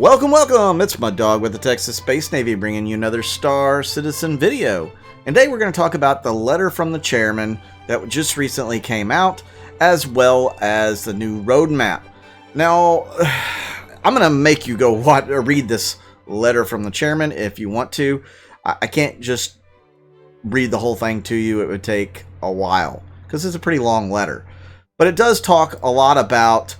Welcome, welcome! It's Mud Dog with the TexasSpaceNavy bringing you another Star Citizen video. And today we're going to talk about the letter from the chairman that just recently came out, as well as the new roadmap. Now, I'm going to make you go read this letter from the chairman if you want to. I can't just read the whole thing to you. It would take a while because it's a pretty long letter. But it does talk a lot about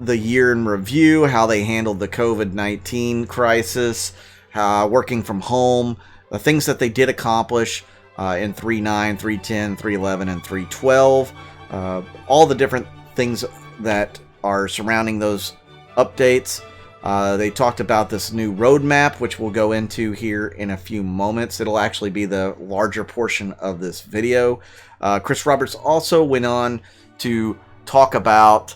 the year in review, how they handled the COVID-19 crisis, working from home, the things that they did accomplish in 3.9, 3.10, 3.11, and 3.12, all the different things that are surrounding those updates. They talked about this new roadmap, which we'll go into here in a few moments. It'll actually be the larger portion of this video. Chris Roberts also went on to talk about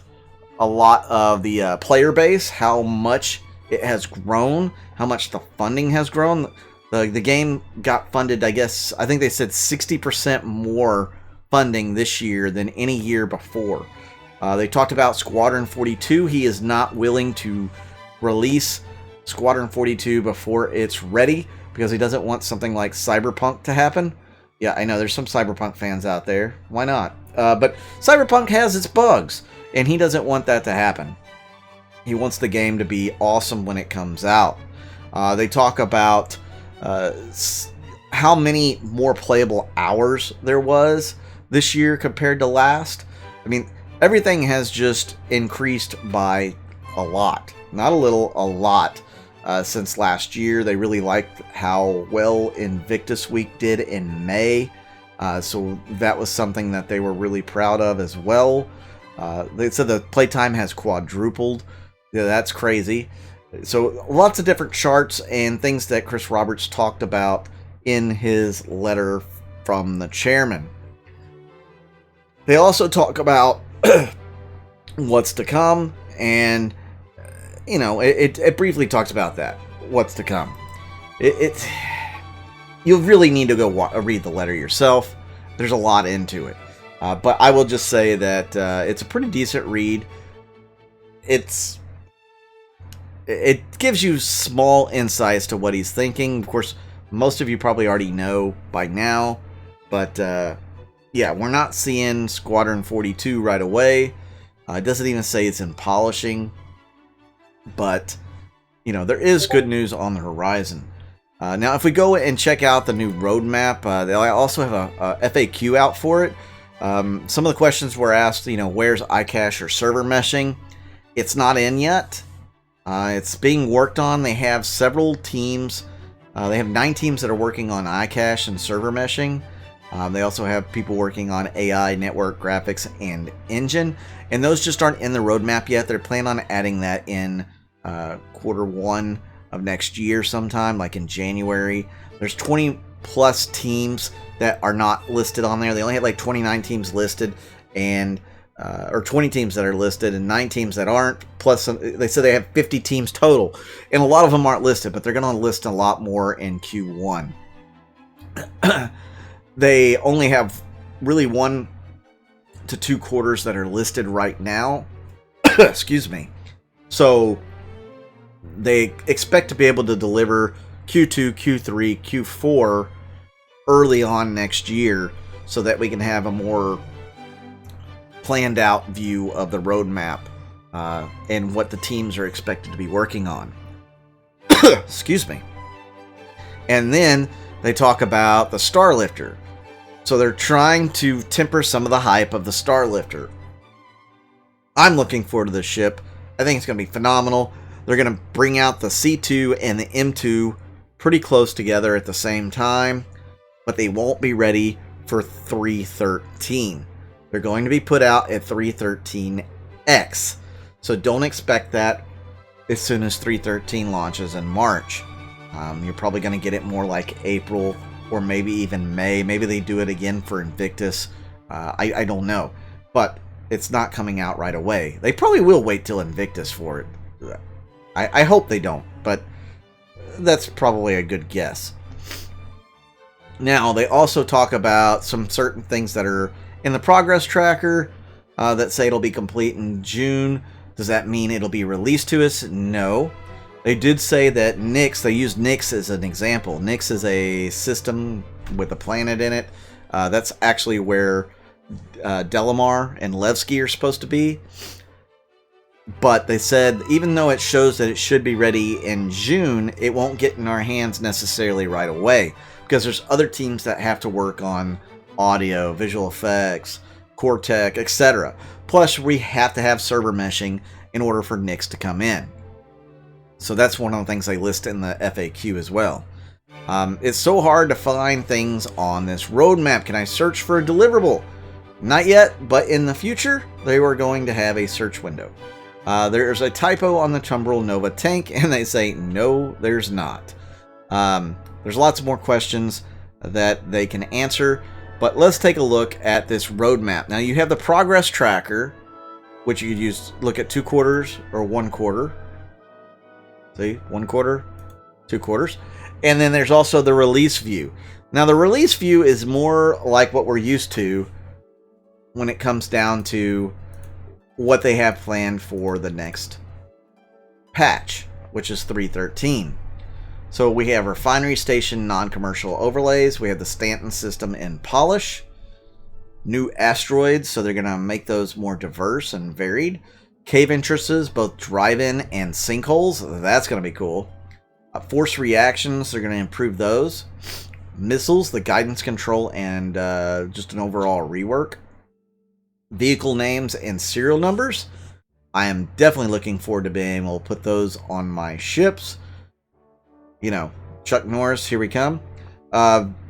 a lot of the player base, how much it has grown, how much the funding has grown. The game got funded, I think they said 60% more funding this year than any year before. They talked about Squadron 42. He is not willing to release Squadron 42 before it's ready because he doesn't want something like Cyberpunk to happen. Yeah, I know there's some Cyberpunk fans out there. Why not? But Cyberpunk has its bugs, and he doesn't want that to happen. He wants the game to be awesome when it comes out. They talk about how many more playable hours there was this year compared to last. I mean, everything has just increased by a lot. Not a little, a lot. Since last year. They really liked how well Invictus Week did in May. So that was something that they were really proud of as well. They said the playtime has quadrupled. Yeah, that's crazy. So lots of different charts and things that Chris Roberts talked about in his letter from the chairman. They also talk about what's to come, and you know, it briefly talks about that. What's to come. You really need to go read the letter yourself. There's a lot into it. But I will just say that it's a pretty decent read. It gives you small insights to what he's thinking. Of course, most of you probably already know by now. But yeah, we're not seeing Squadron 42 right away. It doesn't even say it's in polishing. But, you know, there is good news on the horizon. Now, if we go and check out the new roadmap, they also have a FAQ out for it. Some of the questions were asked, you know, where's iCache or server meshing? It's not in yet. It's being worked on. They have several teams. They have 9 teams that are working on iCache and server meshing. They also have people working on AI, network, graphics, and engine. And those just aren't in the roadmap yet. They're planning on adding that in Q1 of next year sometime, like in January. There's 20 plus teams that are not listed on there. They only have like 29 teams listed, and or 20 teams that are listed and 9 teams that aren't. Plus, they said they have 50 teams total, and a lot of them aren't listed, but they're going to list a lot more in Q1. They only have really 1 to 2 quarters that are listed right now. Excuse me. So they expect to be able to deliver Q2, Q3, Q4 early on next year so that we can have a more planned out view of the roadmap and what the teams are expected to be working on. Excuse me. And then they talk about the Starlifter. So they're trying to temper some of the hype of the Starlifter. I'm looking forward to this ship. I think it's going to be phenomenal. They're going to bring out the C2 and the M2 pretty close together at the same time, but they won't be ready for 3.13. They're going to be put out at 3.13X. So don't expect that as soon as 3.13 launches in March. You're probably going to get it more like April or maybe even May. Maybe they do it again for Invictus. I don't know. But it's not coming out right away. They probably will wait till Invictus for it. I hope they don't, but that's probably a good guess. Now, they also talk about some certain things that are in the progress tracker that say it'll be complete in June. Does that mean it'll be released to us? No. They did say that Nix, they used Nix as an example. Nix is a system with a planet in it. That's actually where Delamar and Levski are supposed to be. But they said even though it shows that it should be ready in June, it won't get in our hands necessarily right away, because there's other teams that have to work on audio, visual effects, core tech, etc. Plus, we have to have server meshing in order for Nix to come in. So that's one of the things they list in the FAQ as well. It's so hard to find things on this roadmap. Can I search for a deliverable? Not yet, but in the future, they were going to have a search window. There's a typo on the Tumbril Nova tank, and they say, no, there's not. There's lots more questions that they can answer, but let's take a look at this roadmap. Now, you have the progress tracker, which you could use, look at 2 quarters or 1 quarter. See, 1 quarter, 2 quarters. And then there's also the release view. Now, the release view is more like what we're used to when it comes down to what they have planned for the next patch, which is 3.13. So we have Refinery Station non-commercial overlays. We have the Stanton system in polish. New asteroids, so they're going to make those more diverse and varied. Cave entrances, both drive-in and sinkholes. That's going to be cool. Force reactions, they're going to improve those. Missiles, the guidance control, and just an overall rework. Vehicle names and serial numbers. I am definitely looking forward to being able to put those on my ships. You know, Chuck Norris, here we come.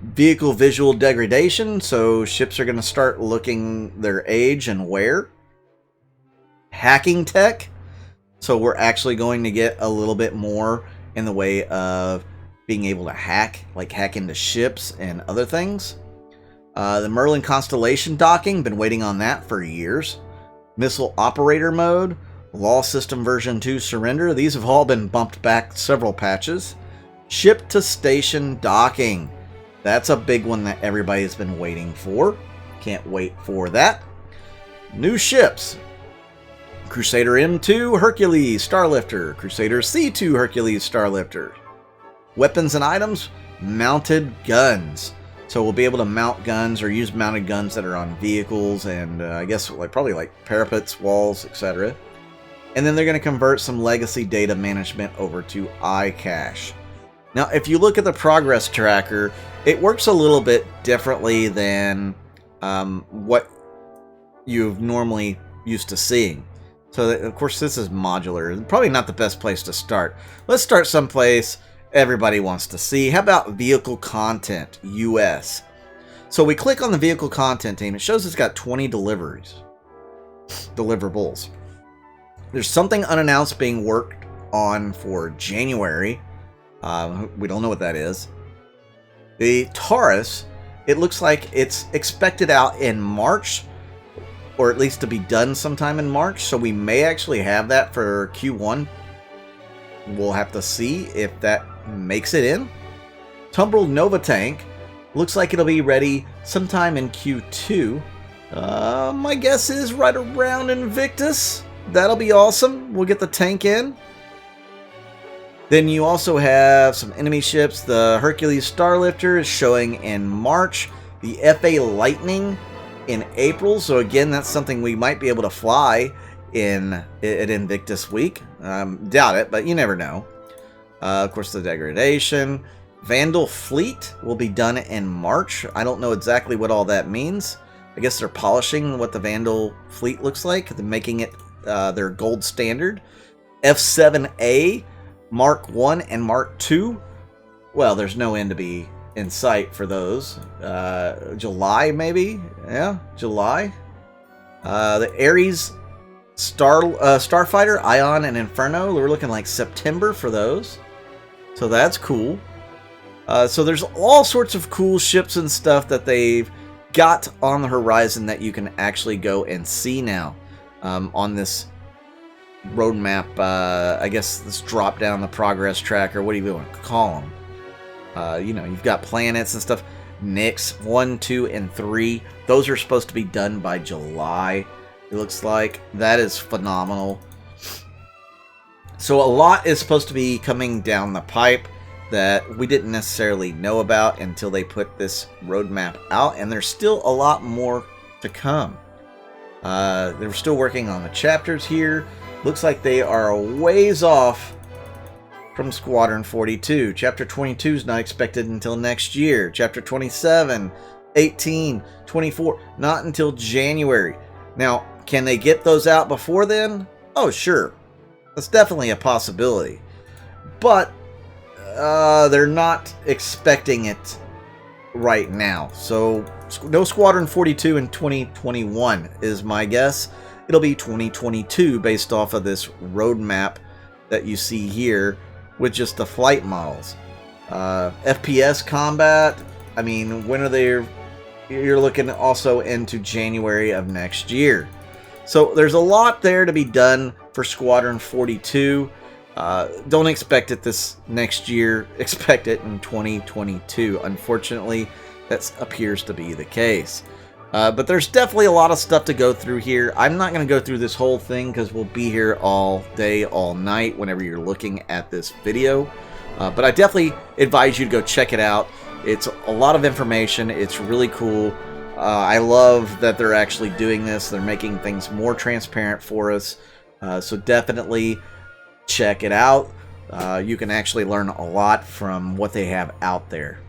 Vehicle visual degradation, so ships are going to start looking their age and wear. Hacking tech, so we're actually going to get a little bit more in the way of being able to hack, like hack into ships and other things. The Merlin Constellation docking, been waiting on that for years. Missile operator mode, Law System version 2 surrender, these have all been bumped back several patches. Ship to station docking, that's a big one that everybody's been waiting for. Can't wait for that. New ships. Crusader M2 Hercules Starlifter, Crusader C2 Hercules Starlifter. Weapons and items, mounted guns. So we'll be able to mount guns or use mounted guns that are on vehicles and I guess probably like parapets, walls, etc. And then they're going to convert some legacy data management over to iCache. Now, if you look at the progress tracker, it works a little bit differently than what you've normally used to seeing. So, of course, this is modular. Probably not the best place to start. Let's start someplace everybody wants to see. How about vehicle content, US? So we click on the vehicle content team. It shows it's got 20 deliverables. There's something unannounced being worked on for January. We don't know what that is. The Taurus, it looks like it's expected out in March, or at least to be done sometime in March, so we may actually have that for Q1. We'll have to see if that makes it in. Tumbril Nova Tank, looks like it'll be ready sometime in Q2. My guess is right around Invictus. That'll be awesome. We'll get the tank in. Then you also have some enemy ships. The Hercules Starlifter is showing in March. The FA Lightning in April, so again, that's something we might be able to fly at Invictus Week. Doubt it, but you never know. Of course, the Degradation. Vandal Fleet will be done in March. I don't know exactly what all that means. I guess they're polishing what the Vandal Fleet looks like. They're making it their gold standard. F7A, Mark 1 and Mark 2. Well, there's no end to be in sight for those. July, maybe? Yeah, July. The Ares Starfighter, Ion, and Inferno, we're looking like September for those. So that's cool. So there's all sorts of cool ships and stuff that they've got on the horizon that you can actually go and see now on this roadmap. I guess let's drop down the progress tracker. What do you want to call them? You know, you've got planets and stuff. Nix 1, 2, and 3. Those are supposed to be done by July. It looks like that is phenomenal. So a lot is supposed to be coming down the pipe that we didn't necessarily know about until they put this roadmap out, and there's still a lot more to come. They're still working on the chapters here. Looks like they are a ways off from Squadron 42. Chapter 22 is not expected until next year. Chapter 27, 18, 24, not until January. Now, can they get those out before then? Oh, sure. That's definitely a possibility. But they're not expecting it right now. So no Squadron 42 in 2021 is my guess. It'll be 2022 based off of this roadmap that you see here with just the flight models. FPS combat, I mean, when are they? You're looking also into January of next year. So there's a lot there to be done for Squadron 42. Don't expect it this next year. Expect it in 2022. Unfortunately, that appears to be the case. But there's definitely a lot of stuff to go through here. I'm not going to go through this whole thing because we'll be here all day, all night whenever you're looking at this video. But I definitely advise you to go check it out. It's a lot of information. It's really cool. I love that they're actually doing this. They're making things more transparent for us. So definitely check it out. You can actually learn a lot from what they have out there.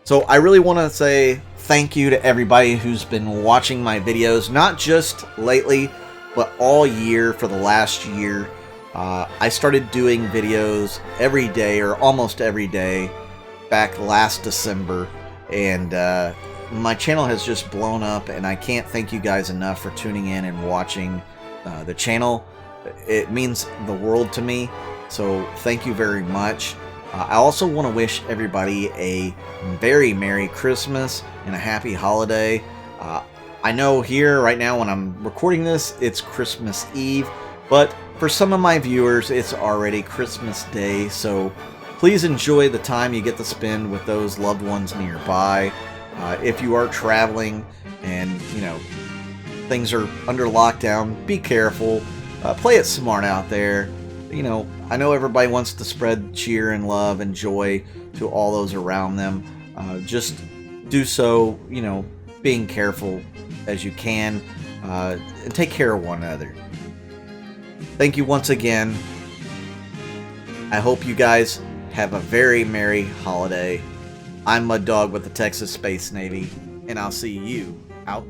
So I really want to say thank you to everybody who's been watching my videos, not just lately, but all year for the last year. I started doing videos every day or almost every day back last December, and my channel has just blown up, and I can't thank you guys enough for tuning in and watching the channel. It means the world to me, so thank you very much. I also want to wish everybody a very Merry Christmas and a Happy Holiday. I know here right now when I'm recording this, it's Christmas Eve, but for some of my viewers, it's already Christmas Day, so please enjoy the time you get to spend with those loved ones nearby. If you are traveling and, you know, things are under lockdown, be careful. Play it smart out there. You know, I know everybody wants to spread cheer and love and joy to all those around them. Just do so, you know, being careful as you can, and take care of one another. Thank you once again. I hope you guys have a very merry holiday. I'm Mud Dog with the Texas Space Navy, and I'll see you out